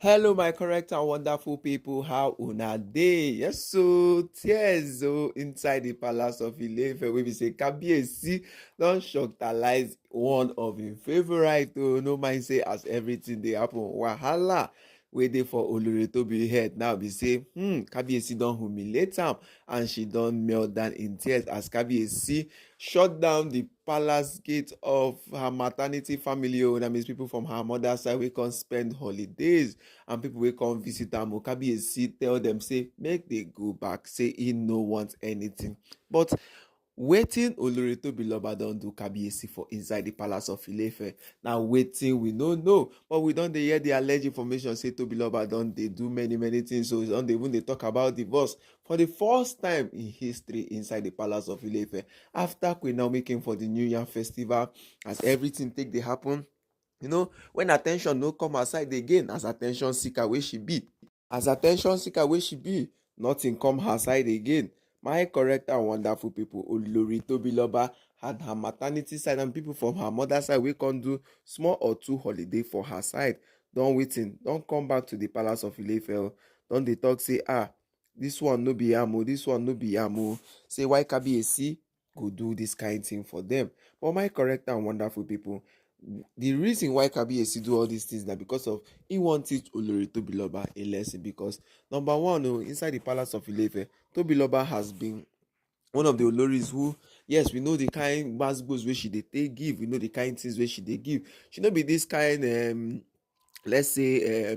Hello, my correct and wonderful people. How una dey? Yes, so tears inside the palace of Ile-Ife wey be say Kabiyesi don shocktalize one of him favorite. No mind say as everything dey happen, wahala wey dey for Olori Tobi head now be say Kabiyesi don humiliate am and she don melt down in tears as Kabiyesi shut down the palace gate of her maternity family. That means people from her mother side wey come spend holidays and people wey come visit am. Kabiyesi tell dem say make they go back, say he no want anything. But wetin Olori Tobiloba don do Kabiyesi for inside the palace of Ile-Ife na wetin we no know, but we don dey hear the alleged information say Tobiloba don dey do many things. So don dey even dey talk about divorce for the first time in history inside the palace of Ile-Ife after Queen Naomi came for the New Yam festival. As everything take dey happen, when attention no come her side again, as attention seeker wey she be, nothing come her side again. My correct and wonderful people, Olori Tobiloba had her maternity side and people from her mother side wey come do small or two holiday for her side don come back to the palace of Ile-Ife. Don dey talk say this one no be am, this one no be am, say why Kabiyesi go do this kind thing for them. But my correct and wonderful people, the reason why Kabiyesi do all these things na because of he wan teach Olori Tobiloba a lesson. Because number one, inside the palace of Ile-Ife, Tobiloba has been one of the Oloris who, yes, we know the kind gbasgbos wey she dey take give, we know the kind things wey she dey give. She no be this kind let's say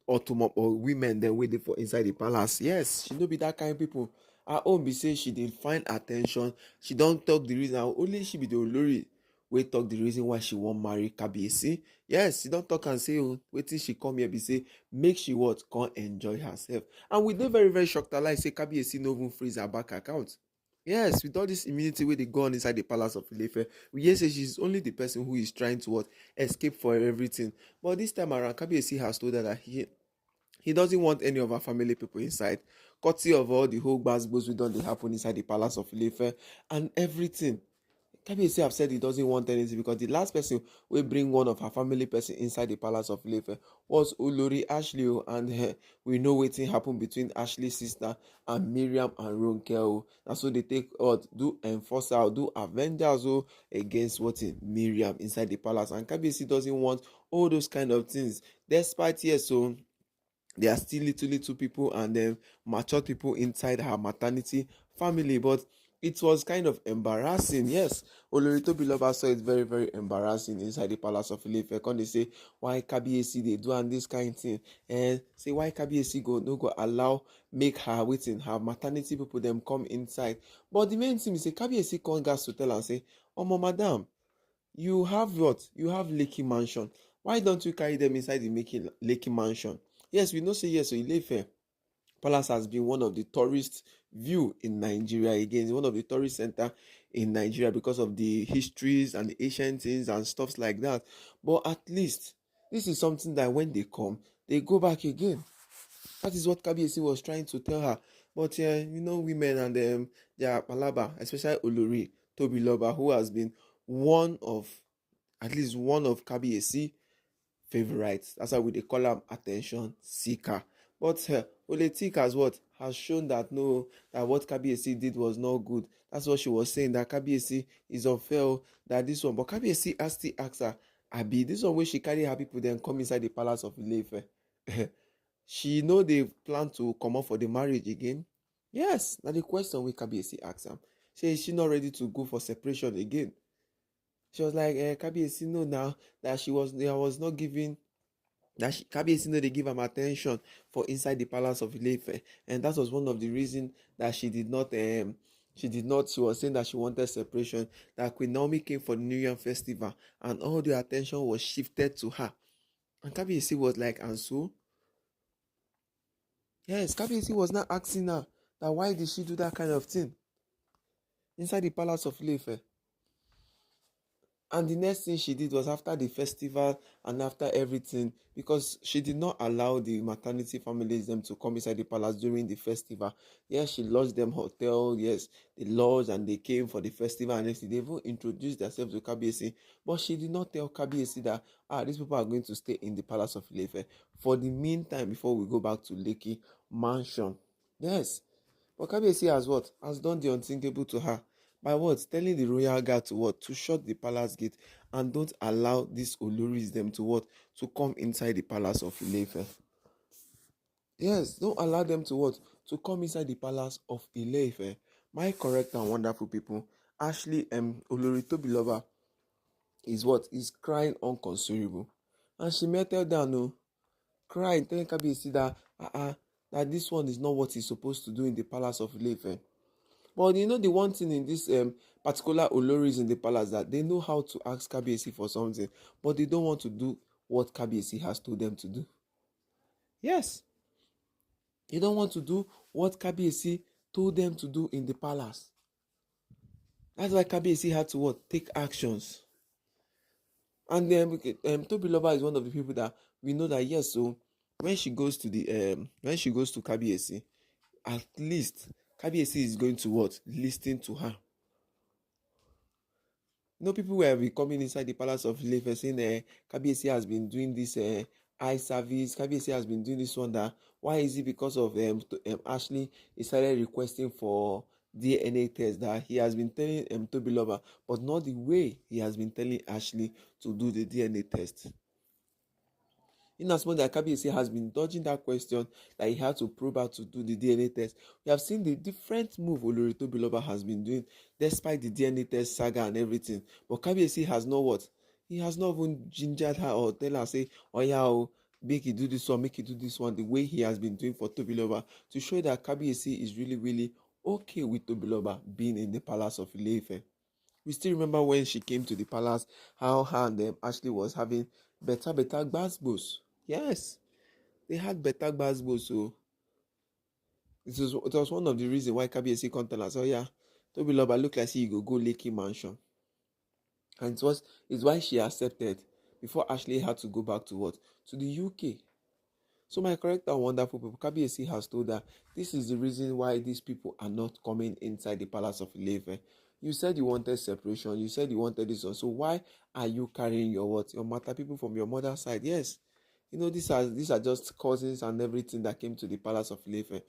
or women dem wey dey for inside the palace. Yes, she no be that kind people. Her own be say she dey find attention. She don talk the reason, only she be the Olori wey talk the reason why she wan marry Kabiyesi. Yes, she don talk am say wetin she come here be say make she come enjoy herself. And we dey very shocked like say Kabiyesi no even freeze her bank account. Yes, with all this immunity wey dey go on inside the palace of Ile-Ife, we hear say she's only the person who is trying to escape for everything. But this time around, Kabiyesi has told her that he doesn't want any of her family people inside, courtesy of all the whole gbasgbos wey don dey happen inside the palace of Ile-Ife and everything. Kabiyesi have said he doesn't want anything because the last person wey bring one of her family person inside the palace of Ile-Ife was Olori Ashley, and we know wetin happen between Ashley's sister and Miriam and Ronke. Na so they take do enforcer, do avengers against Miriam inside the palace, and Kabiyesi doesn't want all those kind of things. Despite there are still little people and mature people inside her maternity family, but it was kind of embarrassing. Yes, Olori Tobiloba saw it very embarrassing inside the palace of Ile-Ife. Come they say why Kabiyesi dey do and this kind of thing, and say why Kabiyesi no go allow make her her maternity people them come inside. But the main thing is say Kabiyesi come gas to tell and say, "Omo madam, you have Lekki mansion. Why don't you carry them inside the Lekki mansion?" Yes, we know say yes, so Ile-Ife Palace has been one of the tourist view in Nigeria. Again, one of the tourist center in Nigeria because of the histories and the ancient things and stuffs like that. But at least this is something that when they come, they go back again. That is what Kabiyesi was trying to tell her. But women and their palaba, especially Olori Tobiloba, who has been at least one of Kabiyesi favorites. That's why they call him attention seeker. But Oletik has shown that what Kabiyesi did was not good. That's what she was saying, that Kabiyesi is unfair, that this one. But Kabiyesi still asked her, Abi, this one where she carry her people then come inside the palace of Ile-Ife. She know they plan to come up for the marriage again. Yes, now the question where Kabiyesi asked her, say is she not ready to go for separation again? She was like, Kabiyesi know now that Kabiyesi know they give him attention for inside the palace of Ile-Ife, and that was one of the reasons that she was saying that she wanted separation, that Queen Naomi came for the New Year festival and all the attention was shifted to her. And Kabiyesi was like, and so? Yes, Kabiyesi was not asking her that why did she do that kind of thing inside the palace of Ile-Ife. And the next thing she did was, after the festival and after everything, because she did not allow the maternity families them to come inside the palace during the festival. Yes, she lodged them hotel. Yes, they lodged and they came for the festival and everything. They even introduced themselves to Kabiyesi, but she did not tell Kabiyesi that these people are going to stay in the palace of Ile-Ife for the meantime before we go back to Lekki mansion. Yes, but Kabiyesi has what? Has done the unthinkable to her. By what? Telling the royal guard to what? To shut the palace gate and don't allow these Oloris them to what? To come inside the palace of Ile-Ife. Yes, don't allow them to what? To come inside the palace of Ile-Ife. My correct and wonderful people, Ashley Olori Tobiloba is what? Is crying unconsolable. And she melted down, no? Crying, telling Kabiyesi that that this one is not what he's supposed to do in the palace of Ile-Ife. But you know the one thing in this particular Oloris in the palace, that they know how to ask Kabiyesi for something, but they don't want to do what Kabiyesi has told them to do. Yes, they don't want to do what Kabiyesi told them to do in the palace. That's why Kabiyesi had to what? Take actions. And then Tobiloba is one of the people that we know that, yes, so when she goes to Kabiyesi, at least Kabiyesi is going to what? Listen to her. You know, people were coming inside the palace of Ile-Ife saying Kabiyesi has been doing this eye service. Kabiyesi has been doing this one. That why is it because of Ashley? He started requesting for DNA test, that he has been telling Tobiloba, but not the way he has been telling Ashley to do the DNA test. In as much that Kabiyesi has been dodging that question, that he had to probe her to do the DNA test, we have seen the different move Olori Tobiloba has been doing despite the DNA test saga and everything. But Kabiyesi has not what? He has not even gingered her or tell her, say, oh yeah, oh, make you do this one, make you do this one, the way he has been doing for Tobiloba, to show that Kabiyesi is really, really okay with Tobiloba being in the palace of Ile-Ife. We still remember when she came to the palace, how her and Ashley was having better gbasgbos. Yes, they had better gbasgbos. So it was one of the reasons why Kabiyesi come tell us, oh yeah, Tobiloba look like you go Lekki mansion. And it's why she accepted before Ashley had to go back to what? To the UK. So my correct and wonderful people, Kabiyesi has told her this is the reason why these people are not coming inside the palace of Ile-Ife. You said you wanted separation. You said you wanted this one. So why are you carrying your what? Your matter people from your mother's side? Yes. You know, these are just cousins and everything that came to the palace of Ile-Ife.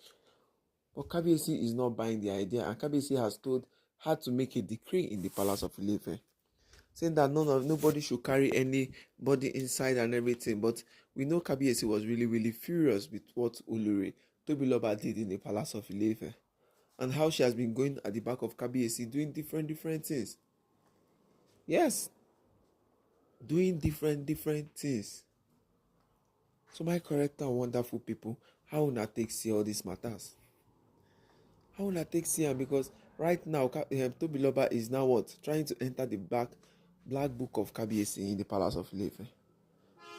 But Kabiyesi is not buying the idea, and Kabiyesi has told her to make a decree in the palace of Ile-Ife, saying that nobody should carry anybody inside and everything. But we know Kabiyesi was really, really furious with what Olori Tobiloba did in the palace of Ile-Ife, and how she has been going at the back of Kabiyesi doing different things. Yes, doing different things. So my correct and wonderful people, how una take see all these matters? How una take see am? Because right now Tobiloba is now what? Trying to enter the black book of Kabiyesi in the palace of Ile-Ife.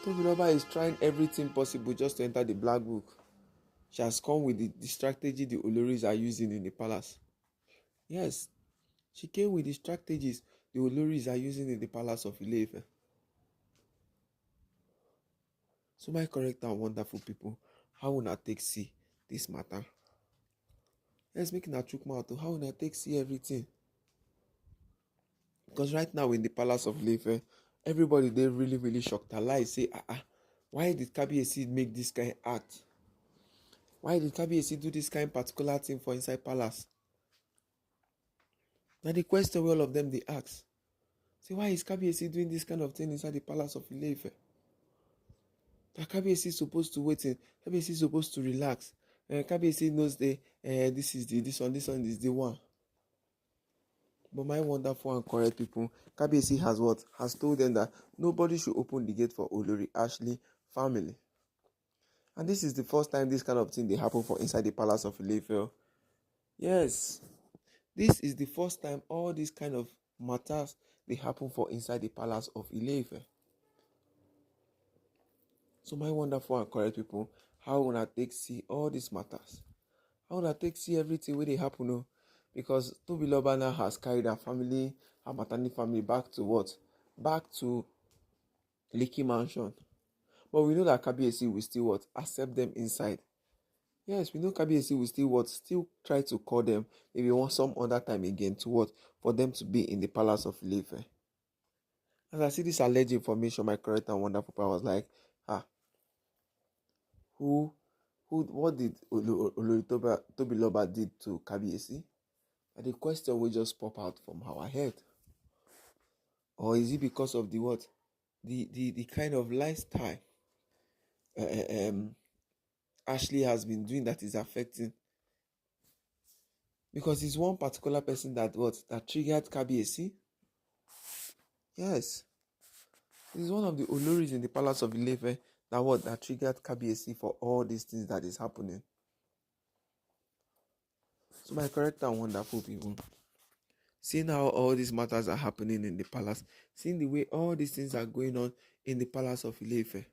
Tobiloba is trying everything possible just to enter the black book. She has come with the strategy the Oloris are using in the palace. Yes, she came with the strategies the Oloris are using in the palace of Ile-Ife. So my correct and wonderful people, how una take see this matter? Let's make una chook mouth to how una take see everything. Because right now in the palace of Ile-Ife, everybody they really, really shocked. A lie say, why did Kabiyesi make this kind of act? Why did Kabiyesi do this kind of particular thing for inside palace? Now the question all of them they ask. Say, why is Kabiyesi doing this kind of thing inside the palace of Ile-Ife? That Kabiyesi is supposed to wait in. Kabiyesi is supposed to relax. Kabiyesi knows this one is the one. But my wonderful and correct people, Kabiyesi has told them that nobody should open the gate for Olori Ashley family. And this is the first time this kind of thing they happen for inside the palace of Ile-Ife. Yes, this is the first time all these kind of matters they happen for inside the palace of Ile-Ife. So my wonderful and correct people, how una take see all these matters? How una take see everything where they happen? No? Because Tobiloba now has carried her family, her maternity family back to what? back to Lekki Mansion. But we know that Kabiyesi will still what? Accept them inside. Yes, we know Kabiyesi will still what? Still try to call them maybe want some other time again to what? For them to be in the palace of Ile-Ife. As I see this alleged information, my correct and wonderful power was like, who, what did Olori Tobiloba did to Kabiyesi? And the question will just pop out from our head. Or is it because of the what? The kind of lifestyle Ashley has been doing that is affecting? Because it's one particular person that triggered Kabiyesi. Yes. It's one of the Oloris in the palace of Ile-Ife that triggered Kabiyesi for all these things that is happening. So my correct and wonderful people, seeing how all these matters are happening in the palace, seeing the way all these things are going on in the palace of Ile-Ife,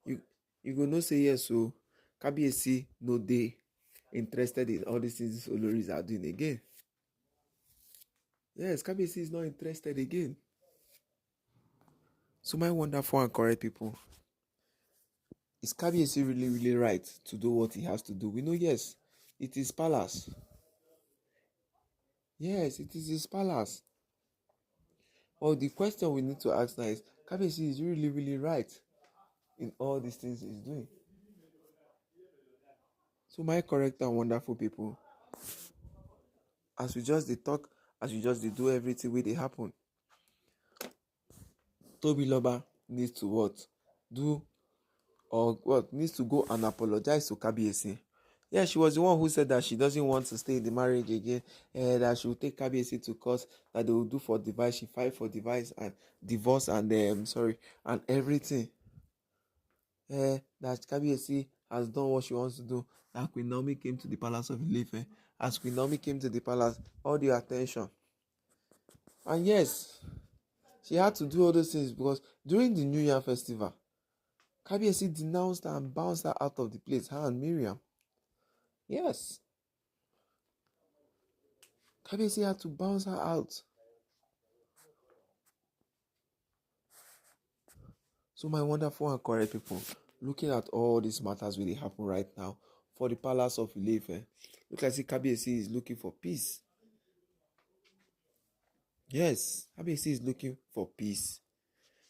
you go no say yes, so Kabiyesi no dey interested in all these things these Oloris are doing again. Yes, Kabiyesi is not interested again. So my wonderful and correct people, is Kabiyesi really, really right to do what he has to do? We know, yes, it is palace. Yes, it is his palace. Well, the question we need to ask now is, Kabiyesi is really, really right in all these things he's doing? So my correct and wonderful people, as we just dey talk, as we just dey do everything wey dey happen, Tobiloba needs to what? Do or what? Needs to go and apologize to Kabiyesi. Yeah, she was the one who said that she doesn't want to stay in the marriage again, that she will take Kabiyesi to court, that they will do for divorce. She filed for divorce and and everything. That Kabiyesi has done what she wants to do. That Queen Naomi came to the palace of Ile-Ife. As Queen Naomi came to the palace, all the attention. And yes, she had to do all those things because during the New Year festival, Kabiyesi denounced her and bounced her out of the place, her and Miriam. Yes. Kabiyesi had to bounce her out. So my wonderful and correct people, looking at all these matters really happen right now for the palace of Ile-Ife, look like Kabiyesi is looking for peace. Yes, Kabiyesi is looking for peace.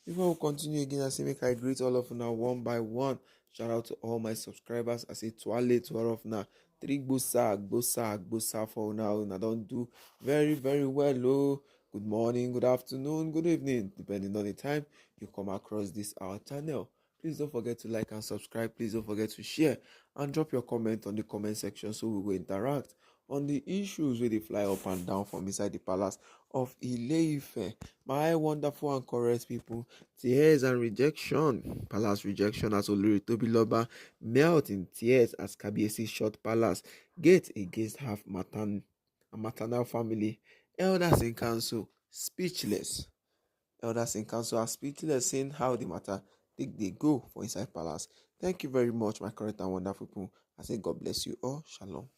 Before we continue again, I say make I greet all of now one by one. Shout out to all my subscribers. I say twale to all of now. Three gbosa for now. And I don't do very, very well. Oh, good morning, good afternoon, good evening, depending on the time you come across this our channel. Please don't forget to like and subscribe. Please don't forget to share and drop your comment on the comment section so we will interact on the issues where they fly up and down from inside the palace of Ile-Ife. My wonderful and correct people, tears and rejection. Palace rejection as Olori Tobiloba melt in tears as Kabiyesi shot palace gate against half maternal family. Elders in council speechless. Elders in council are speechless, saying how the matter they go for inside palace. Thank you very much, my correct and wonderful people. I say God bless you all. Shalom.